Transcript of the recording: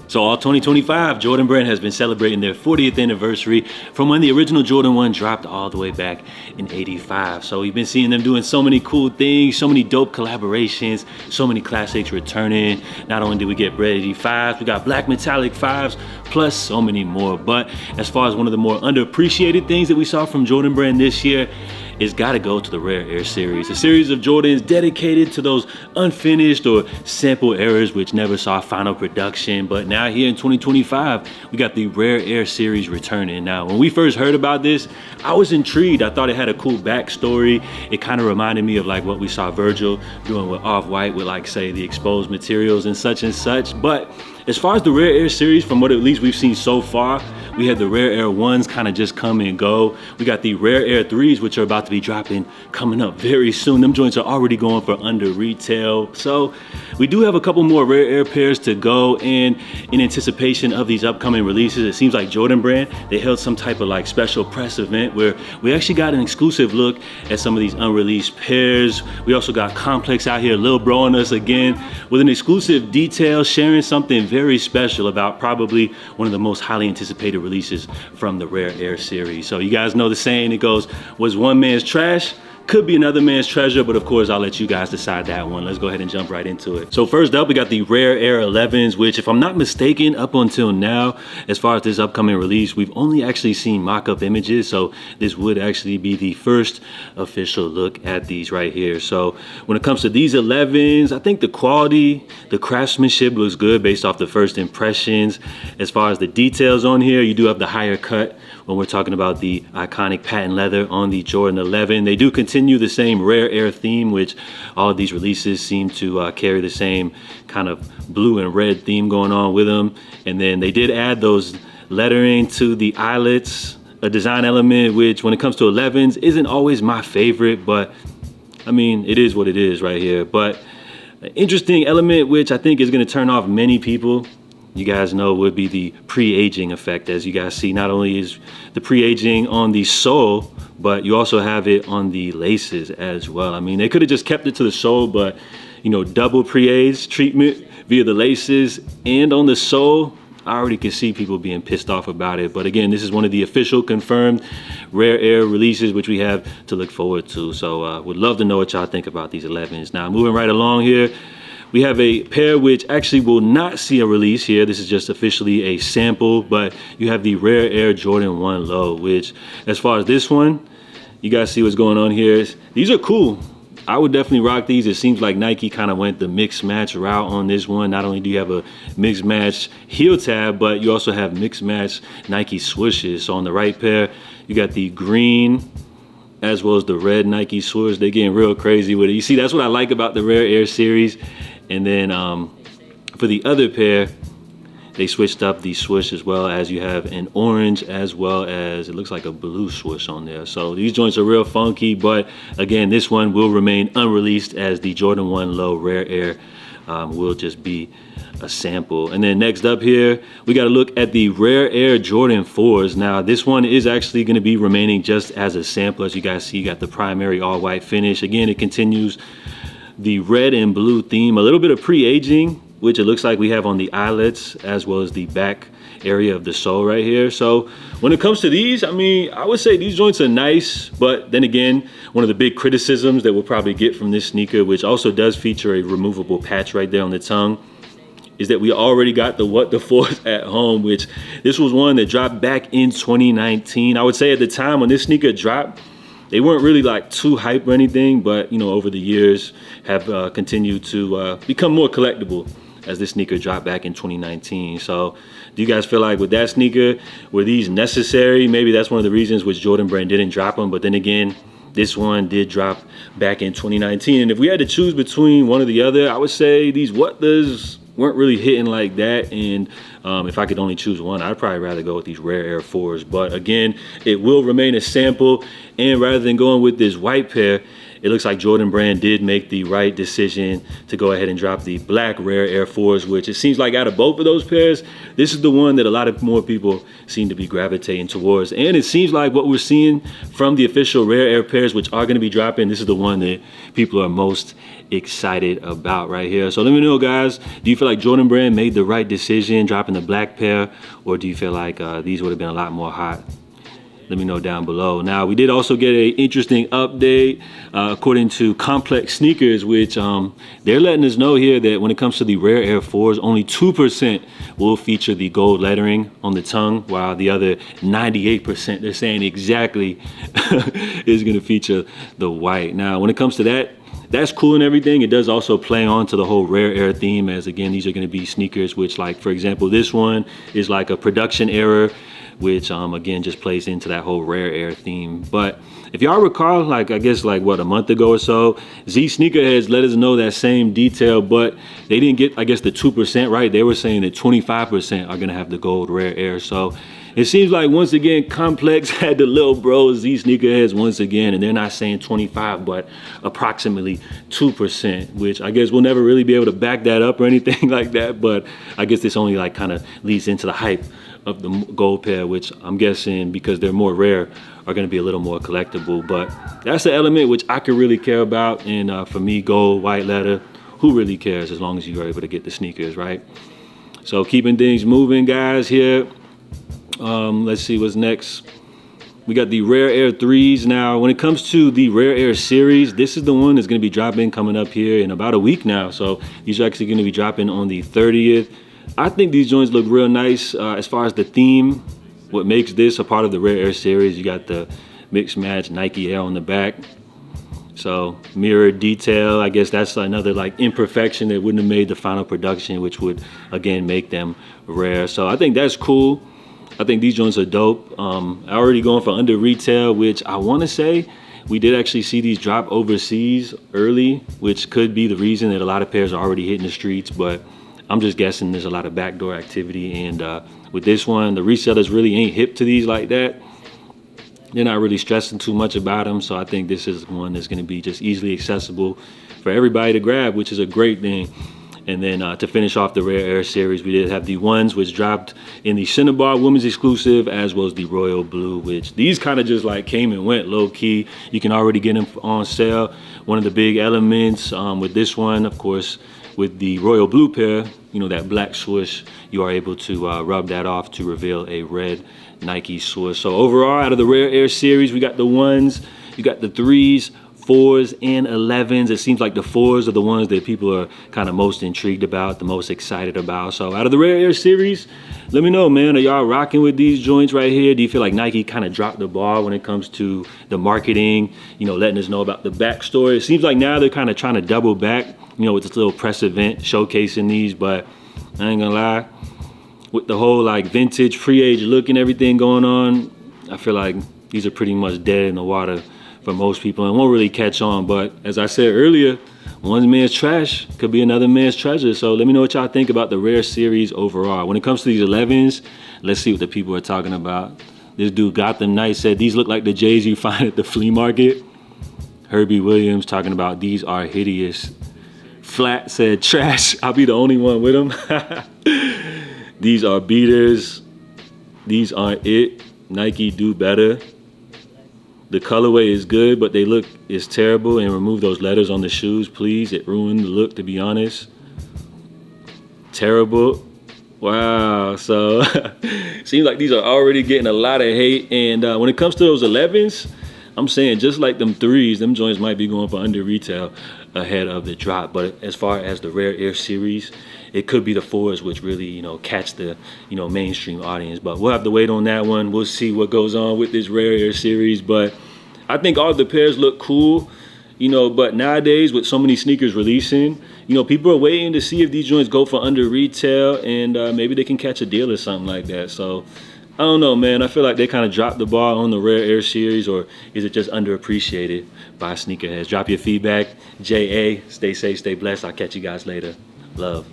So all 2025, Jordan Brand has been celebrating their 40th anniversary from when the original Jordan 1 dropped all the way back in '85. So we've been seeing them doing so many cool things, so many dope collaborations, so many classics returning. Not only did we get red 85s, we got black metallic 5s, plus so many more. But as far as one of the more underappreciated things that we saw from Jordan Brand this year, it's gotta go to the Rare Air series. A series of Jordans dedicated to those unfinished or sample errors which never saw final production. But now here in 2025, we got the Rare Air series returning. Now, when we first heard about this, I was intrigued. I thought it had a cool backstory. It kind of reminded me of like what we saw Virgil doing with Off-White with like say the exposed materials and such. But as far as the Rare Air series, from what at least we've seen so far, we had the Rare Air 1s kind of just come and go. We got the Rare Air 3s, which are about to be dropping coming up very soon. Them joints are already going for under retail. So we do have a couple more Rare Air pairs to go, and in anticipation of these upcoming releases, it seems like Jordan Brand, they held some type of like special press event where we actually got an exclusive look at some of these unreleased pairs. We also got Complex out here, Lil Bro on us again with an exclusive detail, sharing something very special about probably one of the most highly anticipated releases from the Rare Air series. So you guys know the saying, it goes, was one man's trash could be another man's treasure, but of course I'll let you guys decide that one. Let's go ahead and jump right into it. So first up, we got the Rare Air 11s, which if I'm not mistaken, up until now, as far as this upcoming release, we've only actually seen mock-up images. So this would actually be the first official look at these right here. So when it comes to these 11s, I think the quality, the craftsmanship looks good based off the first impressions. As far as the details on here, you do have the higher cut when we're talking about the iconic patent leather on the Jordan 11. They do continue the same Rare Air theme, which all of these releases seem to carry the same kind of blue and red theme going on with them. And then they did add those lettering to the eyelets, a design element which when it comes to 11s isn't always my favorite, but I mean, it is what it is right here. But an interesting element which I think is going to turn off many people, you guys know, would be the pre-aging effect. As you guys see, not only is the pre-aging on the sole, but you also have it on the laces as well. I mean, they could have just kept it to the sole, but you know, double pre-age treatment via the laces and on the sole, I already can see people being pissed off about it. But again, this is one of the official confirmed Rare Air releases, which we have to look forward to. So would love to know what y'all think about these 11s. Now, moving right along here, we have a pair which actually will not see a release here. This is just officially a sample, but you have the Rare Air Jordan 1 Low, which as far as this one, you guys see what's going on here. These are cool. I would definitely rock these. It seems like Nike kind of went the mix match route on this one. Not only do you have a mix match heel tab, but you also have mix match Nike swooshes. So on the right pair, you got the green as well as the red Nike swoosh. They're getting real crazy with it. You see, that's what I like about the Rare Air series. And then for the other pair, they switched up the swoosh as well, as you have an orange as well as it looks like a blue swoosh on there. So these joints are real funky, but again, this one will remain unreleased as the Jordan 1 Low Rare Air will just be a sample. And then next up here, we got to look at the Rare Air Jordan 4s. Now this one is actually going to be remaining just as a sample. As you guys see, you got the primary all white finish. Again, it continues the red and blue theme, a little bit of pre-aging, which it looks like we have on the eyelets as well as the back area of the sole right here. So when it comes to these, I mean, I would say these joints are nice, but then again, one of the big criticisms that we'll probably get from this sneaker, which also does feature a removable patch right there on the tongue, is that we already got the What the Force at home, which this was one that dropped back in 2019. I would say at the time when this sneaker dropped, they weren't really like too hype or anything, but you know, over the years have continued to become more collectible as this sneaker dropped back in 2019. So do you guys feel like with that sneaker, were these necessary? Maybe that's one of the reasons which Jordan Brand didn't drop them, but then again, this one did drop back in 2019. And if we had to choose between one or the other, I would say these What Does weren't really hitting like that. And if I could only choose one, I'd probably rather go with these Rare Air 4s. But again, it will remain a sample. And rather than going with this white pair, it looks like Jordan Brand did make the right decision to go ahead and drop the black rare Air 4s, which it seems like out of both of those pairs, this is the one that a lot of more people seem to be gravitating towards. And it seems like what we're seeing from the official rare Air pairs, which are going to be dropping, this is the one that people are most excited about right here. So let me know, guys, do you feel like Jordan Brand made the right decision dropping the black pair, or do you feel like these would have been a lot more hot? Let me know down below. Now, we did also get an interesting update according to Complex Sneakers, which they're letting us know here that when it comes to the rare Air 4s, only 2% will feature the gold lettering on the tongue, while the other 98%, they're saying exactly is going to feature the white. Now, when it comes to that, that's cool and everything. It does also play on to the whole rare Air theme, as again, these are going to be sneakers which, like, for example, this one is like a production error, which again just plays into that whole rare Air theme. But if y'all recall, like, I guess like what, a month ago or so, Z Sneakerheads let us know that same detail, but they didn't get, I guess, the 2% right. They were saying that 25% are gonna have the gold rare Air. So it seems like, once again, Complex had the little bros, Z Sneakerheads, once again, and they're not saying 25, but approximately 2%, which I guess we'll never really be able to back that up or anything like that. But I guess this only like kind of leads into the hype of the gold pair, which I'm guessing, because they're more rare, are going to be a little more collectible. But that's the element which I could really care about. And for me, gold, white leather, who really cares, as long as you're able to get the sneakers, right? So keeping things moving, guys, here. Let's see what's next. We got the rare Air 3s. Now, when it comes to the rare Air series, this is the one that's going to be dropping coming up here in about a week now. So these are actually going to be dropping on the 30th. I think these joints look real nice as far as the theme. What makes this a part of the rare Air series, you got the mix match Nike Air on the back. So mirrored detail, I guess that's another like imperfection that wouldn't have made the final production, which would again make them rare. So I think that's cool. I think these joints are dope. Already going for under retail, which I want to say we did actually see these drop overseas early, which could be the reason that a lot of pairs are already hitting the streets. But I'm just guessing there's a lot of backdoor activity. And with this one, the resellers really ain't hip to these like that. They're not really stressing too much about them. So I think this is one that's going to be just easily accessible for everybody to grab, which is a great thing. And then to finish off the rare Air series, we did have the ones which dropped in the Cinnabar women's exclusive, as well as the royal blue, which these kind of just like came and went low key. You can already get them on sale. One of the big elements with this one, of course, with the royal blue pair, you know, that black swoosh, you are able to rub that off to reveal a red Nike swoosh. So overall, out of the rare Air series, we got the ones, you got the 3s, 4s, and 11s. It seems like the 4s are the ones that people are kind of most intrigued about, the most excited about. So out of the rare Air series, let me know, man, are y'all rocking with these joints right here? Do you feel like Nike kind of dropped the ball when it comes to the marketing, you know, letting us know about the backstory? It seems like now they're kind of trying to double back, you know, with this little press event showcasing these. But I ain't gonna lie, with the whole like vintage pre-age look and everything going on, I feel like these are pretty much dead in the water for most people and won't really catch on. But as I said earlier, one man's trash could be another man's treasure. So let me know what y'all think about the rare series overall. When it comes to these 11s, let's see what the people are talking about. This dude Gotham Knight said these look like the J's you find at the flea market. Herbie Williams talking about these are hideous. Flat said trash. I'll be the only one with them. These are beaters. These aren't it. Nike do better. The colorway is good, but they look is terrible, and remove those letters on the shoes, please. It ruined the look, to be honest. Terrible. Wow. So seems like these are already getting a lot of hate. And when it comes to those 11s, I'm saying just like them 3s, them joints might be going for under retail ahead of the drop. But as far as the rare Air series, it could be the 4s which really, you know, catch the, you know, mainstream audience. But we'll have to wait on that one. We'll see what goes on with this rare Air series. But I think all the pairs look cool, you know, but nowadays with so many sneakers releasing, you know, people are waiting to see if these joints go for under retail, and maybe they can catch a deal or something like that. So I don't know, man. I feel like they kind of dropped the ball on the rare Air series, or is it just underappreciated by sneakerheads? Drop your feedback. JA, stay safe, stay blessed. I'll catch you guys later. Love.